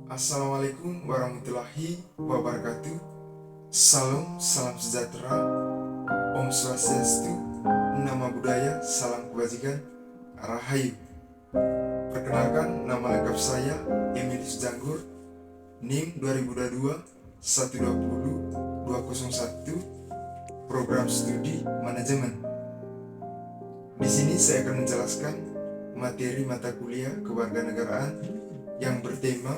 Assalamualaikum warahmatullahi wabarakatuh. Salam, salam sejahtera. Om Swastiastu, Nama Budaya, Salam Kebajikan, Rahayu. Perkenalkan, nama lengkap saya Emilius Janggur, NIM 2022 120 201, Program Studi Manajemen. Di sini saya akan menjelaskan materi mata kuliah kewarganegaraan yang bertema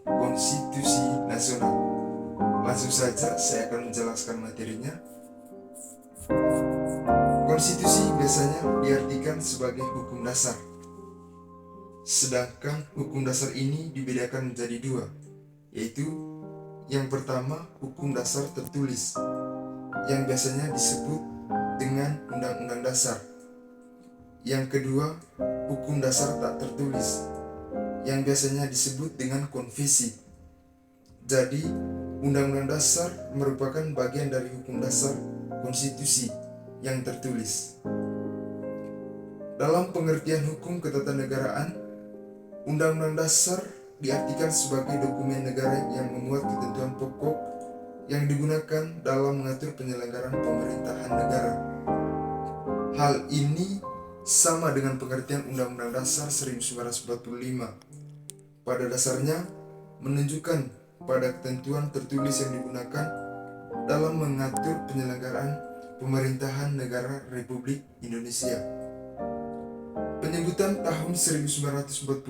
Konstitusi Nasional. Langsung saja saya akan menjelaskan materinya. Konstitusi biasanya diartikan sebagai hukum dasar. Sedangkan hukum dasar ini dibedakan menjadi dua, yaitu yang pertama hukum dasar tertulis, yang biasanya disebut dengan Undang-Undang Dasar. Yang kedua, hukum dasar tak tertulis, yang biasanya disebut dengan konvensi. Jadi, Undang-Undang Dasar merupakan bagian dari hukum dasar konstitusi yang tertulis. Dalam pengertian hukum ketatanegaraan, Undang-Undang Dasar diartikan sebagai dokumen negara yang memuat ketentuan pokok yang digunakan dalam mengatur penyelenggaraan pemerintahan negara. Hal ini sama dengan pengertian Undang-Undang Dasar 1945. Pada dasarnya menunjukkan pada ketentuan tertulis yang digunakan dalam mengatur penyelenggaraan pemerintahan negara Republik Indonesia. Penyebutan tahun 1945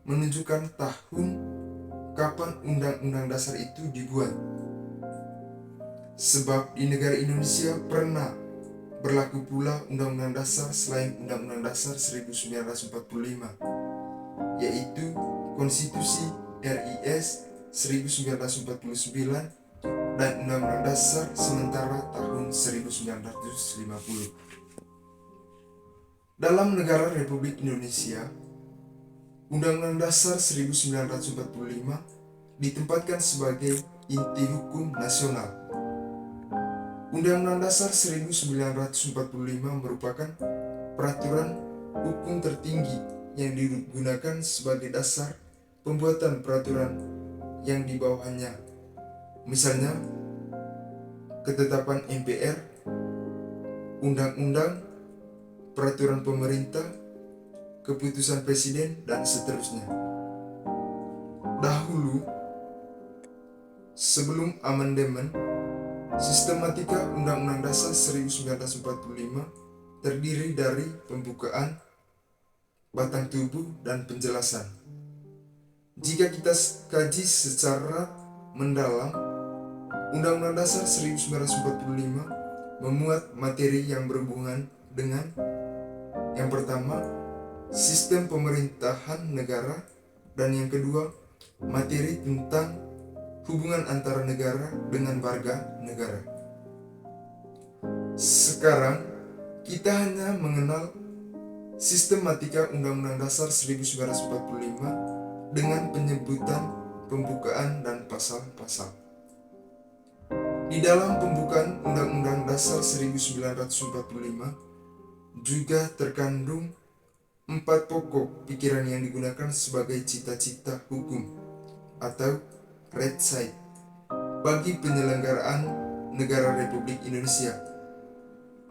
menunjukkan tahun kapan Undang-Undang Dasar itu dibuat. Sebab di negara Indonesia pernah berlaku pula Undang-Undang Dasar selain Undang-Undang Dasar 1945, yaitu Konstitusi RIS 1949 dan Undang-Undang Dasar sementara tahun 1950. Dalam negara Republik Indonesia, Undang-Undang Dasar 1945 ditempatkan sebagai inti hukum nasional. Undang-Undang Dasar 1945 merupakan peraturan hukum tertinggi yang digunakan sebagai dasar pembuatan peraturan yang di bawahnya. Misalnya, ketetapan MPR, undang-undang, peraturan pemerintah, keputusan presiden, dan seterusnya. Dahulu, sebelum amandemen, sistematika Undang-Undang Dasar 1945 terdiri dari pembukaan, batang tubuh, dan penjelasan. Jika kita kaji secara mendalam, Undang-Undang Dasar 1945 memuat materi yang berhubungan dengan yang pertama, sistem pemerintahan negara, dan yang kedua, materi tentang hubungan antara negara dengan warga negara. Sekarang, kita hanya mengenal sistematika Undang-Undang Dasar 1945 dengan penyebutan pembukaan dan pasal-pasal. Di dalam pembukaan Undang-Undang Dasar 1945 juga terkandung 4 pokok pikiran yang digunakan sebagai cita-cita hukum atau red side bagi penyelenggaraan negara Republik Indonesia.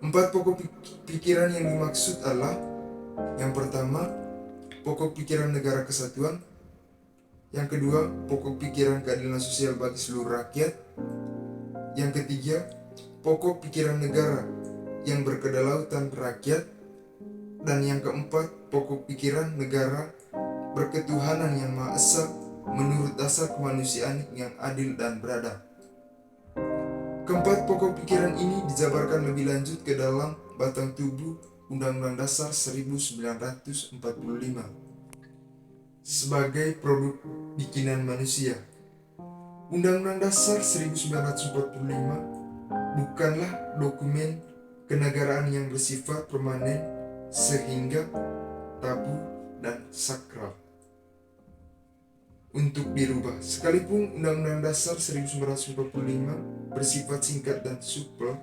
4 pokok pikiran yang dimaksud adalah yang pertama, pokok pikiran negara kesatuan. Yang kedua, pokok pikiran keadilan sosial bagi seluruh rakyat. Yang ketiga, pokok pikiran negara yang berkedaulatan rakyat. Dan yang keempat, pokok pikiran negara berketuhanan yang Maha Esa menurut dasar kemanusiaan yang adil dan beradab. Keempat pokok pikiran ini dijabarkan lebih lanjut ke dalam batang tubuh Undang-Undang Dasar 1945 sebagai produk bikinan manusia. Undang-Undang Dasar 1945 bukanlah dokumen kenegaraan yang bersifat permanen sehingga tabu dan sakral untuk dirubah. Sekalipun Undang-Undang Dasar 1945 bersifat singkat dan supel,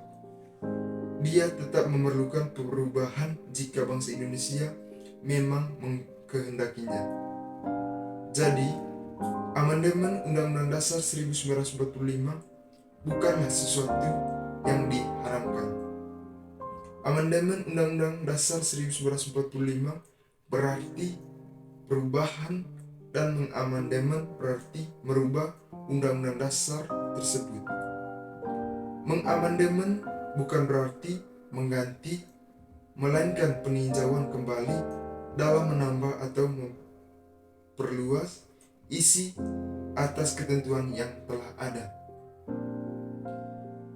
dia tetap memerlukan perubahan jika bangsa Indonesia memang mengkehendakinya. Jadi, Amandemen Undang-Undang Dasar 1945 bukanlah sesuatu yang diharamkan. Amandemen Undang-Undang Dasar 1945 berarti perubahan, dan mengamandemen berarti merubah Undang-Undang Dasar tersebut. Mengamandemen bukan berarti mengganti, melainkan peninjauan kembali dalam menambah atau memperluas isi atas ketentuan yang telah ada.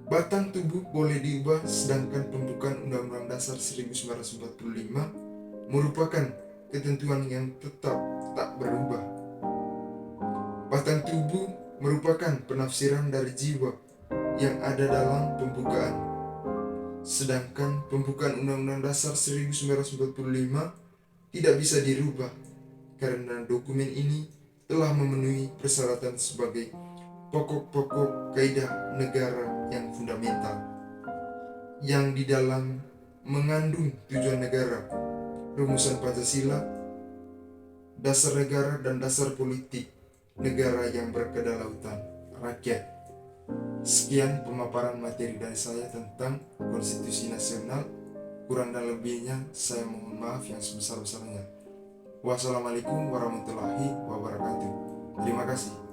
Batang tubuh boleh diubah, sedangkan pembukaan Undang-Undang Dasar 1945 merupakan ketentuan yang tetap tak berubah. Batang tubuh merupakan penafsiran dari jiwa yang ada dalam pembukaan. Sedangkan pembukaan Undang-Undang Dasar 1945 tidak bisa dirubah karena dokumen ini telah memenuhi persyaratan sebagai pokok-pokok kaidah negara yang fundamental, yang di dalam mengandung tujuan negara, rumusan Pancasila, dasar negara, dan dasar politik negara yang berkedaulatan rakyat. Sekian pemaparan materi dari saya tentang Konstitusi Nasional. Kurang dan lebihnya saya mohon maaf yang sebesar-besarnya. Wassalamualaikum warahmatullahi wabarakatuh. Terima kasih.